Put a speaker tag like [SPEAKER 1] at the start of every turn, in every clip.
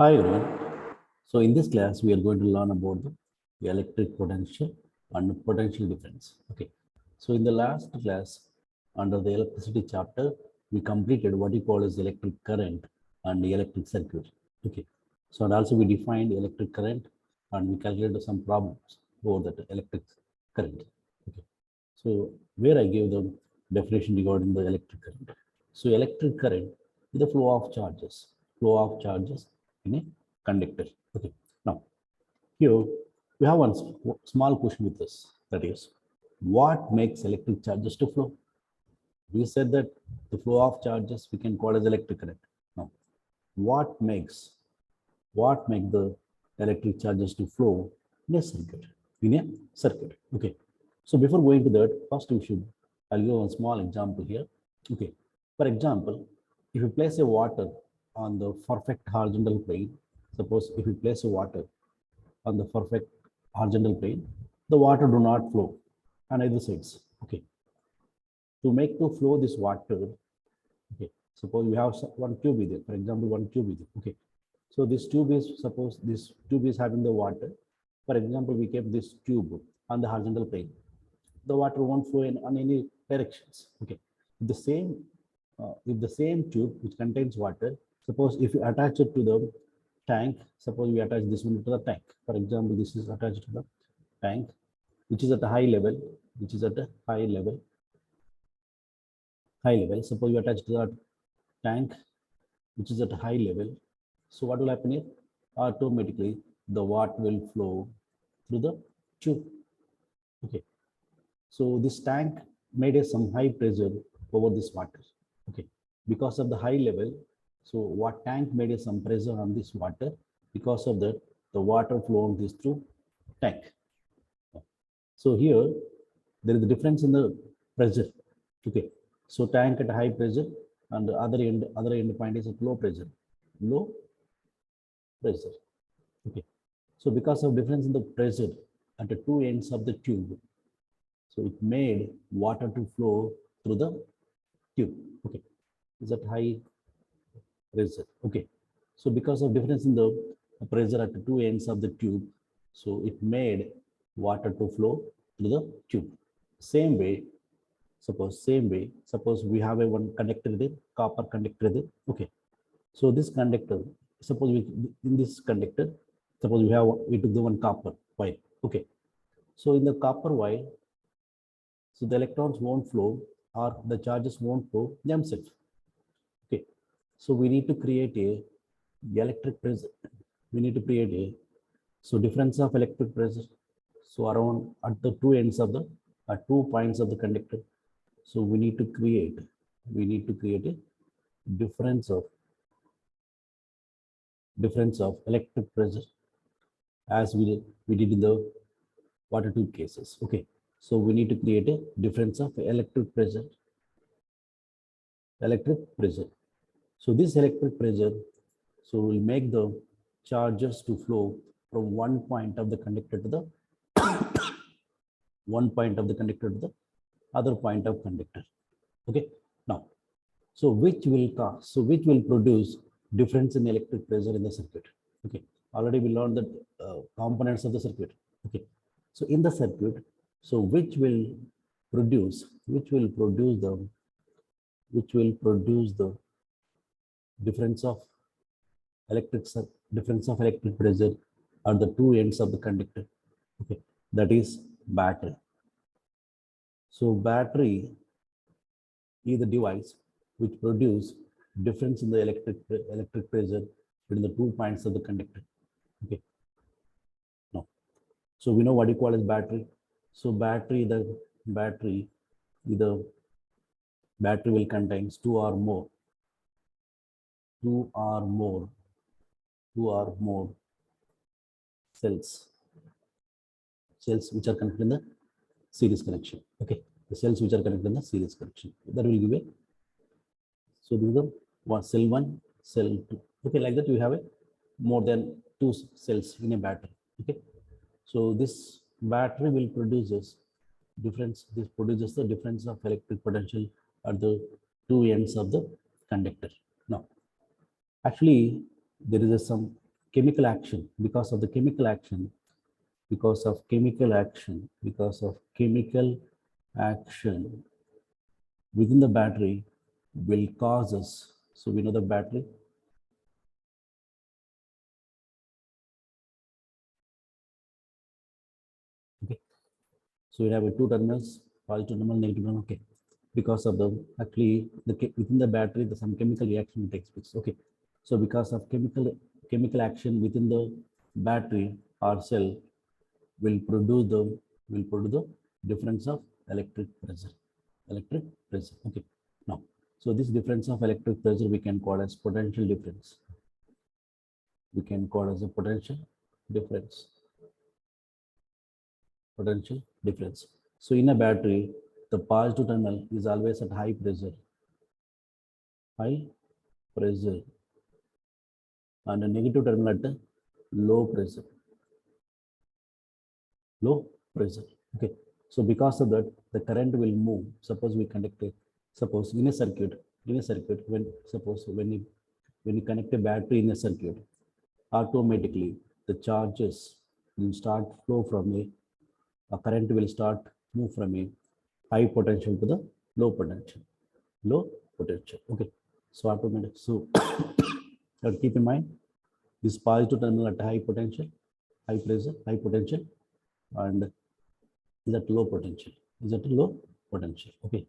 [SPEAKER 1] Hi everyone. So in this class, we are going to learn about the electric potential and potential difference. Okay. So in the last class, under the electricity chapter, we completed what we call as electric current and the electric circuit. Okay. So and also we defined electric current and we calculated some problems for that electric current. Okay. So where I gave the definition regarding the electric current. So electric current is the flow of charges in a conductor. Okay. Now here we have one small question with this. That is, what makes electric charges to flow? We said that the flow of charges we can call as electric current. Now, what makes the electric charges to flow in a circuit? In a circuit. Okay. So before going to that, first I'll give a small example here. Okay. For example, if you place a water on the perfect horizontal plane, suppose if you place a water on the perfect horizontal plane, the water do not flow on either sides. Okay. To make to flow this water, okay, suppose we have one tube is there, for example, one tube is there. Okay. So this tube is, suppose this tube is having the water. For example, we kept this tube on the horizontal plane. The water won't flow on any directions. Okay. If the same tube which contains water, suppose if you attach it to the tank, suppose we attach this one to the tank. For example, this is attached to the tank, which is at a high level, Suppose you attach to the tank, which is at a high level. So what will happen here? Automatically, the water will flow through the tube. Okay. So this tank made some high pressure over this water. Okay. Because of the high level, so what tank made some pressure on this water. Because of that, the water flow this through tank. So here there is a difference in the pressure. Okay. So tank at high pressure and the other end point is at low pressure. Low pressure. Okay. So because of difference in the pressure at the two ends of the tube, so it made water to flow through the tube. Okay. Is at high pressure. Okay. So because of difference in the pressure at the two ends of the tube, so it made water to flow through the tube. Same way, suppose we have a one conductor there, copper conductor there. Okay. So this conductor, suppose in this conductor, suppose we took the one copper wire. Okay. So in the copper wire, so the electrons won't flow or the charges won't flow themselves. Okay. So we need to create a electric pressure. We need to create a difference of electric pressure. So around at the two ends of the 2 points of the conductor. So we need to create a difference of electric pressure as we did in the water tube cases. Okay. So we need to create a difference of electric pressure. So this electric pressure, so will make the charges to flow from one point of the conductor to the other point of conductor. Okay. Now, so which will produce difference in electric pressure in the circuit. Okay. Already we learned the components of the circuit. Okay. So in the circuit, so which will produce the difference of electric pressure at the two ends of the conductor. Okay. That is battery. So battery is the device which produce difference in the electric pressure between the 2 points of the conductor. Okay. Now, so we know what you call as battery. So battery will contain two or more cells which are connected in the series connection. Okay. The cells which are connected in the series connection. That will give a, so this is the one, cell 1, cell 2. Okay, like that we have a more than 2 cells in a battery. Okay. So this battery will produces the difference of electric potential at the two ends of the conductor. Now, actually, there is some chemical action, because of the chemical action, because of chemical action, because of chemical action within the battery will cause us. So we know the battery. Okay. So we have a two terminals, positive terminal, negative terminal. Okay. Because of the actually within the battery, the some chemical reaction takes place. Okay. So because of chemical action within the battery, our cell will produce the difference of electric pressure. Electric pressure. Okay. Now, so this difference of electric pressure we can call as potential difference. We can call as a potential difference. Potential difference. So in a battery, the positive terminal is always at high pressure. High pressure. And the negative terminal at low pressure. Low pressure. Okay. So because of that, the current will move. Suppose we connect a, suppose in a circuit, when you connect a battery in a circuit, automatically the charges will start flow from a current will start move from a high potential to the low potential. Low potential. Okay. So automatic. So keep in mind this positive terminal at high potential, high pressure, high potential, and is at low potential. Is at low potential. Okay.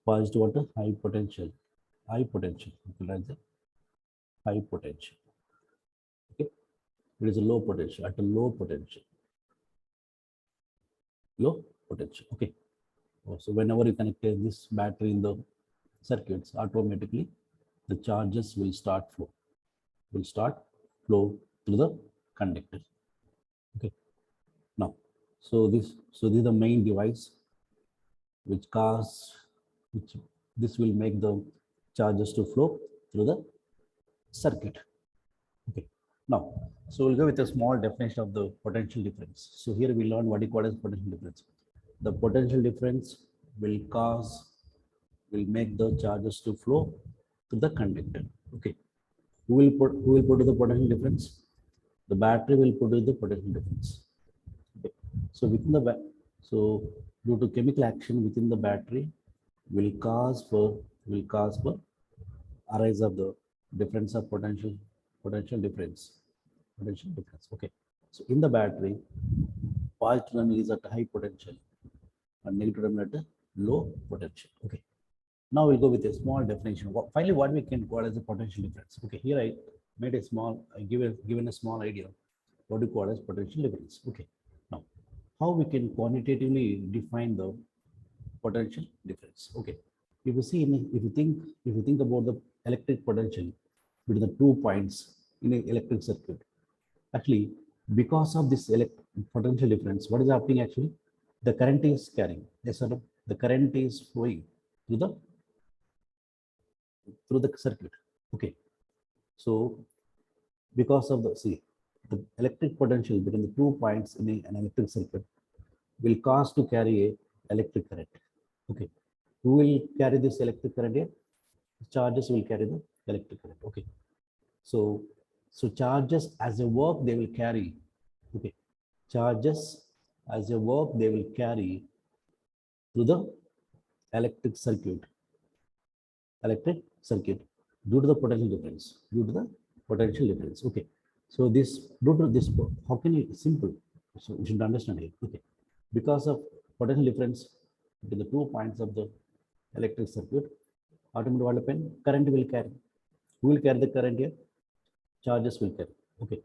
[SPEAKER 1] Positive water, high potential. High potential. Okay, like that. High potential. Okay. It is a low potential. At a low potential. Low potential. Okay. So whenever you connect this battery in the circuits, automatically the charges will start flow. Will start flow through the conductor. Okay. Now, so this is the main device which this will make the charges to flow through the circuit. Okay. Now, so we'll go with a small definition of the potential difference. So here we learn what you call as potential difference. The potential difference will make the charges to flow to the conductor. Okay. Who will produce the potential difference? The battery will produce the potential difference. Okay. So within the due to chemical action within the battery will cause for arise of the difference of potential difference. Okay. So in the battery, positive terminal is at high potential and negative terminal at low potential. Okay. Now we'll go with a small definition. Finally, what we can call as a potential difference. Okay, here I made a small, given a small idea what we call as potential difference. Okay. Now, how we can quantitatively define the potential difference? Okay. If you think about the electric potential between the 2 points in an electric circuit, actually, because of this potential difference, what is happening actually? The current is carrying. Yes, sir. The current is flowing through the circuit. Okay. So because of the electric potential between the 2 points in an electric circuit will cause to carry a electric current. Okay. Who will carry this electric current here? Charges will carry the electric current. Okay. So charges as a work they will carry. Okay. Charges as a work they will carry through the electric circuit due to the potential difference. Okay. So this due to this, how can you simple? So you should understand it. Okay. Because of potential difference between the 2 points of the electric circuit, automatically what happen? Current will carry. Who will carry the current here? Charges will carry. Okay.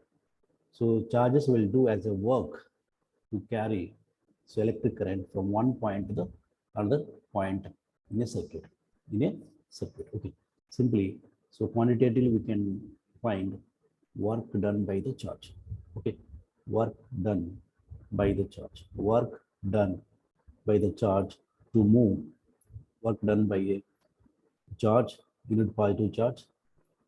[SPEAKER 1] So charges will do as a work to carry so electric current from one point to the another point in a circuit. Okay. Simply, so quantitatively we can find work done by the charge. Okay. Work done by the charge. Work done by the charge to move. Work done by a charge, unit positive charge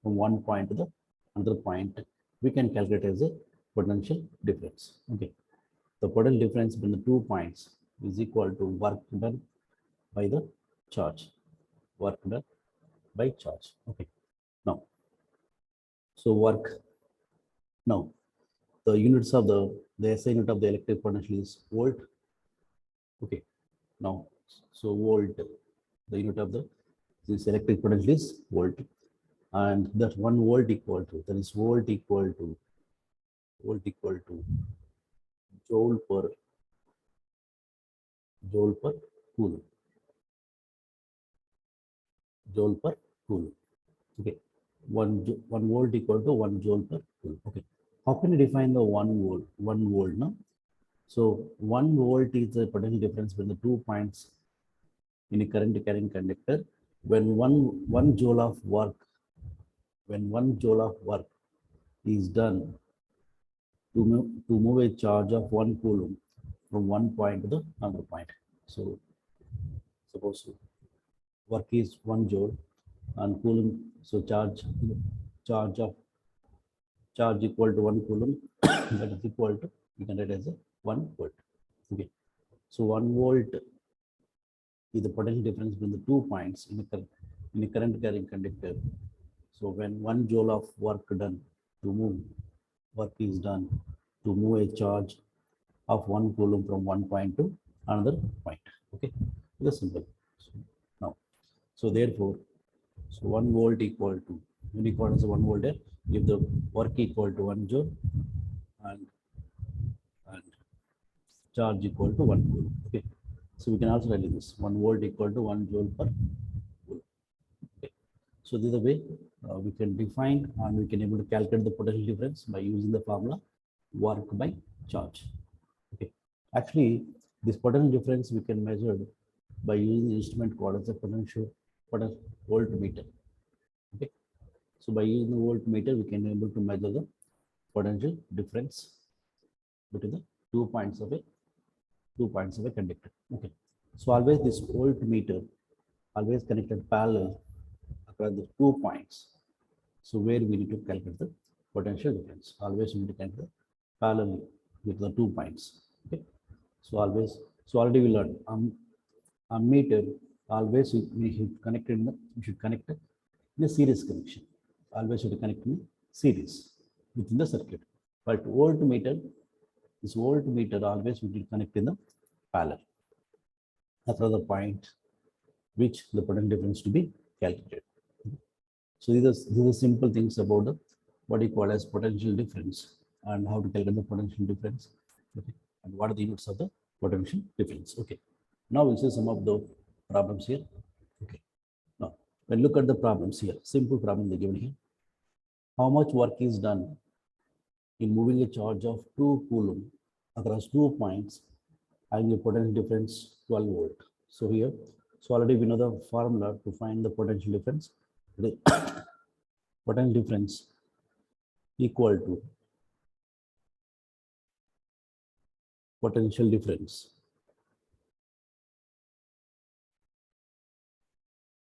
[SPEAKER 1] from one point to the another point. We can calculate as a potential difference. Okay. The potential difference between the 2 points is equal to work done by the charge. Work done by charge. Okay. Now, so work Now, the units of the SI unit of the electric potential is volt. Okay. Now, so volt, the unit of the this electric potential is volt, and that 1 volt equal to, that is volt equal to joule per coulomb. Joule per coulomb. Okay, one volt equal to 1 joule per coulomb. Okay, how can you define the 1 volt? 1 volt, no? So 1 volt is the potential difference between the 2 points in a current carrying conductor when one joule of work, is done to move a charge of 1 coulomb from one point to the another point. So suppose work is 1 joule and coulomb, so charge equal to 1 coulomb that is equal to, we can write as a 1 volt. Okay, so 1 volt is the potential difference between the 2 points in a current carrying conductor. So when 1 joule of work is done to move a charge of 1 coulomb from one point to another point. Okay, it is simple. So now, so therefore, so 1 volt equal to, when you call as 1 volt, if the work equal to 1 joule and charge equal to 1 coulomb. Okay, so we can also write this 1 volt equal to 1 joule per coulomb. Okay, so this is the way we can define and we can able to calculate the potential difference by using the formula work by charge. Okay, actually this potential difference we can measure by using the instrument called as a potential voltmeter. Okay, so by using the voltmeter we can able to measure the potential difference between the 2 points of a conductor. Okay, so always this voltmeter always connected parallel across the 2 points. So where we need to calculate the potential difference, always we need to connect the parallel with the 2 points. Okay, so always, so already we learned a meter always we should connect in a series connection. Always should connect in series within the circuit. But voltmeter, this voltmeter always we will connect in the parallel after the point which the potential difference to be calculated. So these are simple things about the what you call as potential difference and how to calculate the potential difference. Okay, and what are the units of the potential difference. Okay, now we'll see some of the problems here. Okay, now when look at the problems here, simple problem they given here. How much work is done in moving a charge of 2 coulomb across 2 points having a potential difference 12 volt. So here, so already we know the formula to find the potential difference. The potential difference equal to potential difference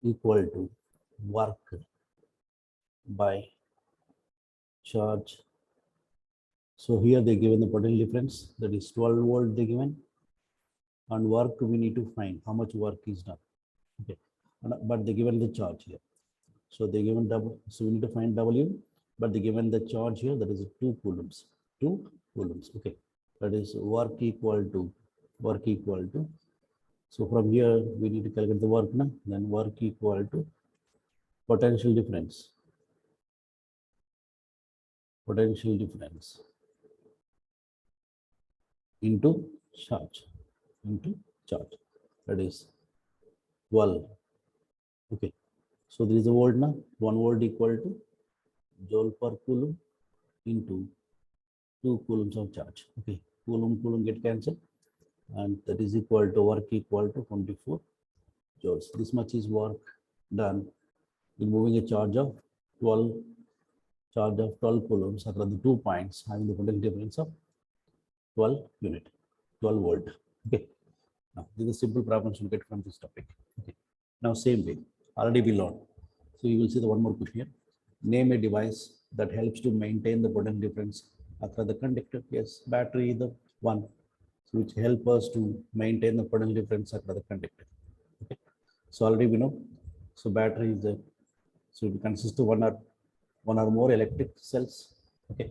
[SPEAKER 1] equal to work by charge. So here they given the potential difference, that is 12 volt they given, and work we need to find how much work is done. Okay, but they given the charge here. So they given W, so we need to find W, but they given the charge here, that is 2 coulombs. 2 coulombs. Okay, that is work equal to. So from here we need to calculate the work now. Then work equal to potential difference. Into charge. That is 12. Okay, so there is a volt now. 1 volt equal to joule per coulomb into 2 coulombs of charge. Okay, coulomb get cancelled, and that is equal to work equal to 24 joules. This much is work done in moving a charge of 12 coulombs across the 2 points having the potential difference of 12 unit, 12 volt. Okay, now this is a simple problem you get from this topic. Okay, now same way already we learned. So you will see the one more question here. Name a device that helps to maintain the potential difference across the conductor. Yes, battery is the one, so which help us to maintain the potential difference across the conductor. Okay, so already we know. So battery is the, so it consists of one or more electric cells. Okay,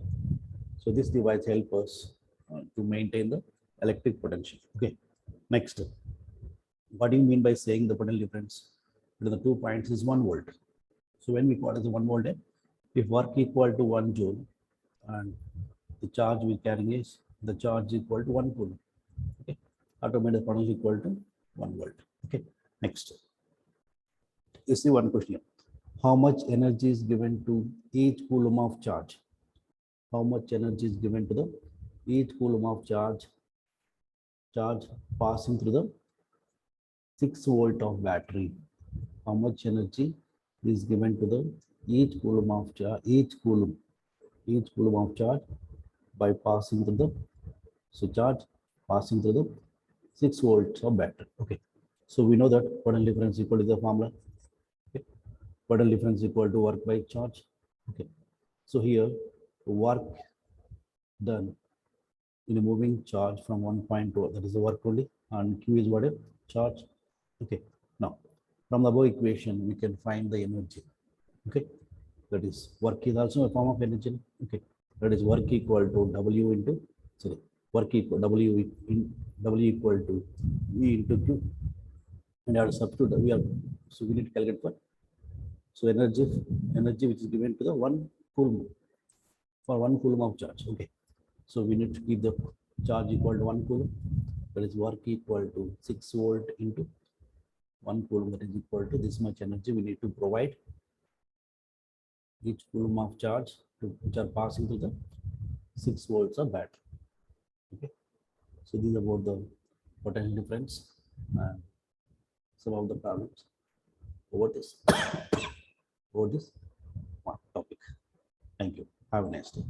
[SPEAKER 1] So this device helps us to maintain the electric potential. Okay. Next, what do you mean by saying the potential difference between the 2 points is 1 volt? So when we call it as 1 volt, if work equal to 1 joule and the charge we carrying is the charge equal to 1 coulomb. Okay. Automatic potential equal to 1 volt. Okay. Next, you see one question. How much energy is given to each coulomb of charge? How much energy is given to the each coulomb of charge passing through the 6 volt of battery? How much energy is given to the each coulomb of charge, each coulomb of charge by passing through the charge passing through the 6 volts of battery. Okay. So we know that potential difference equal to the formula. Okay. Potential difference equal to work by charge. Okay. So here work done in a moving charge from one point to other, that is the work only, and Q is what? A charge. Okay. Now from the above equation we can find the energy. Okay. That is work is also a form of energy. Okay. That is work equal to W into, sorry, work equal W equal to V into Q, and our substitute we are, so we need to calculate what? So energy which is given to the 1 coulomb for 1 coulomb of charge. Okay. So we need to keep the charge equal to 1 coulomb. That is work equal to 6 volt into 1 coulomb. That is equal to this much energy we need to provide each coulomb of charge which are passing through the 6 volts of battery. Okay. So this is about the potential difference and some of the problems over this over this topic. Thank you. Have a nice day.